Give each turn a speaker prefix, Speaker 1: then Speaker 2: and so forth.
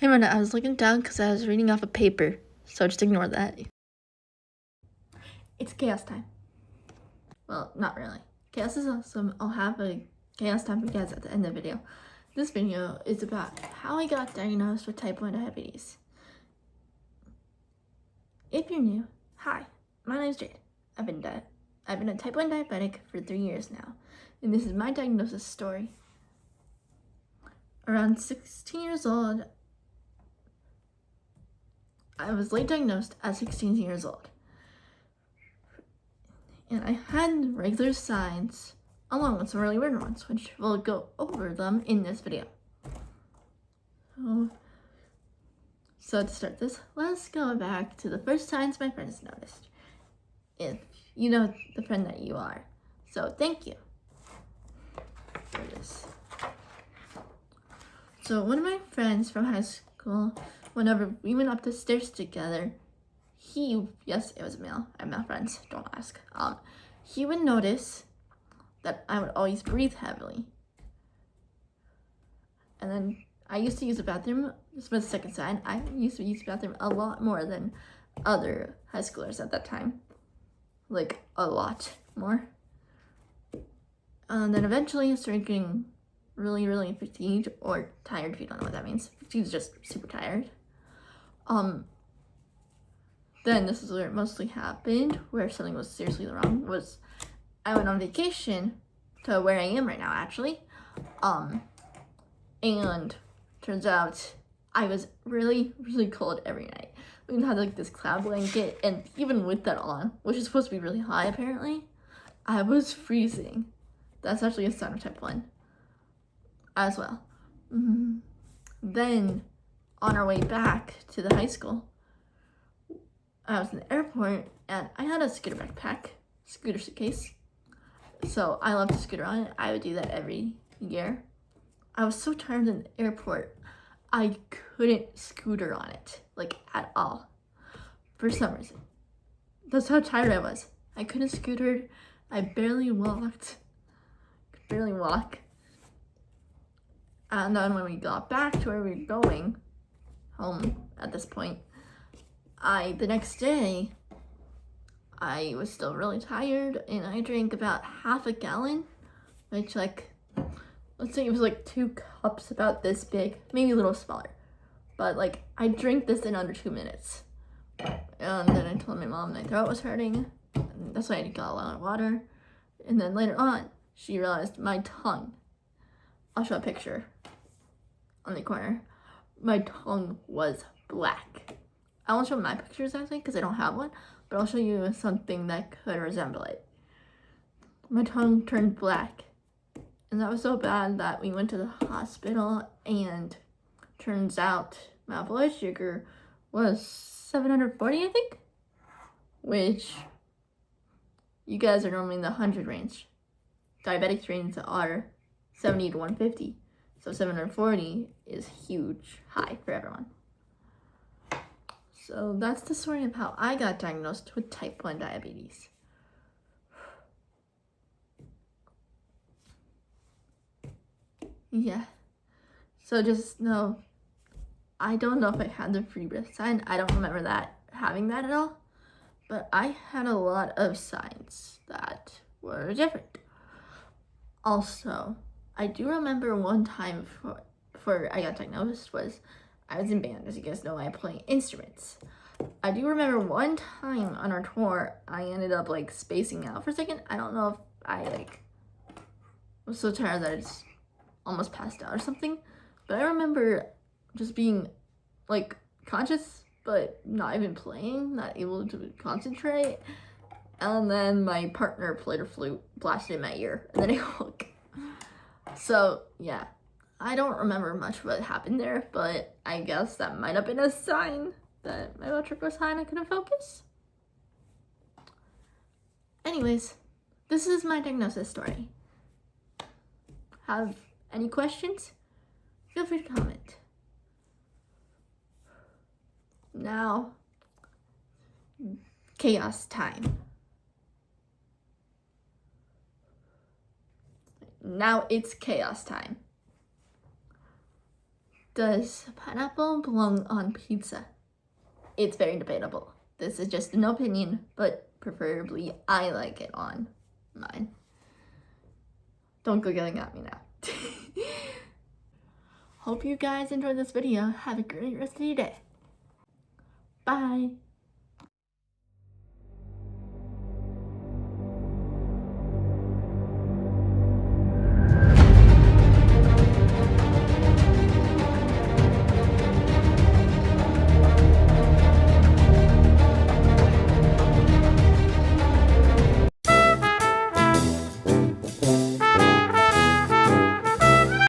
Speaker 1: Hey Miranda, I was looking down because I was reading off a paper, so just ignore that. It's chaos time. Well, not really. Chaos is awesome. I'll have a chaos time for you guys at the end of the video. This video is about how I got diagnosed with type 1 diabetes. If you're new, hi, my name's Jade. I've been a type 1 diabetic for 3 years now, and this is my diagnosis story. Around 16 years old, I was late diagnosed at 16 years old. And I had regular signs along with some really weird ones, which we'll go over them in this video. So to start this, let's go back to the first signs my friends noticed. If you know the friend that you are. So thank you for this. So one of my friends from high school, whenever we went up the stairs together, yes, it was a male. I have male friends, don't ask. He would notice that I would always breathe heavily. And then I used to use the bathroom. This was the second sign. I used to use the bathroom a lot more than other high schoolers at that time. Like, a lot more. And then eventually I started getting really, really fatigued or tired, if you don't know what that means. Fatigued is just super tired. Then this is where it mostly happened, where something was seriously wrong, was I went on vacation to where I am right now, actually. And turns out I was really, really cold every night. We had like this cloud blanket, and even with that on, which is supposed to be really high apparently, I was freezing. That's actually a sign of type 1 as well. Then on our way back to the high school, I was in the airport and I had a scooter backpack, scooter suitcase. So I love to scooter on it. I would do that every year. I was so tired in the airport, I couldn't scooter on it, like at all, for some reason. That's how tired I was. I couldn't scooter. I barely walked. Could barely walk. And then when we got back to where we were going, home at this point, the next day, I was still really tired, and I drank about half a gallon, which, like, let's say it was like 2 cups about this big, maybe a little smaller. But, like, I drank this in under 2 minutes. And then I told my mom my throat was hurting, and that's why I got a lot of water. And then later on, she realized my tongue, I'll show a picture on the corner, my tongue was black. I won't show my pictures actually because I don't have one, but I'll show you something that could resemble it. My tongue turned black, and that was so bad that we went to the hospital, and turns out my blood sugar was 740, I think, which you guys are normally in the 100 range. Diabetic range are 70 to 150, so 740 is huge high for everyone. So that's the story of how I got diagnosed with type 1 diabetes. Yeah. So just know, I don't know if I had the free breath sign. I don't remember having that at all. But I had a lot of signs that were different. Also, I do remember one time before I got diagnosed was I was in band. As you guys know, I play instruments. I do remember one time on our tour, I ended up like spacing out for a second. I don't know if I was so tired that I just almost passed out or something. But I remember just being like conscious, but not even playing, not able to concentrate. And then my partner played a flute, blasted in my ear, and then I woke. So yeah. I don't remember much what happened there, but I guess that might have been a sign that my blood sugar was high and I couldn't focus. Anyways, this is my diagnosis story. Have any questions? Feel free to comment. Now, chaos time. Now it's chaos time. Does pineapple belong on pizza? It's very debatable. This is just an opinion, but preferably I like it on mine. Don't go yelling at me now. Hope you guys enjoyed this video. Have a great rest of your day. Bye.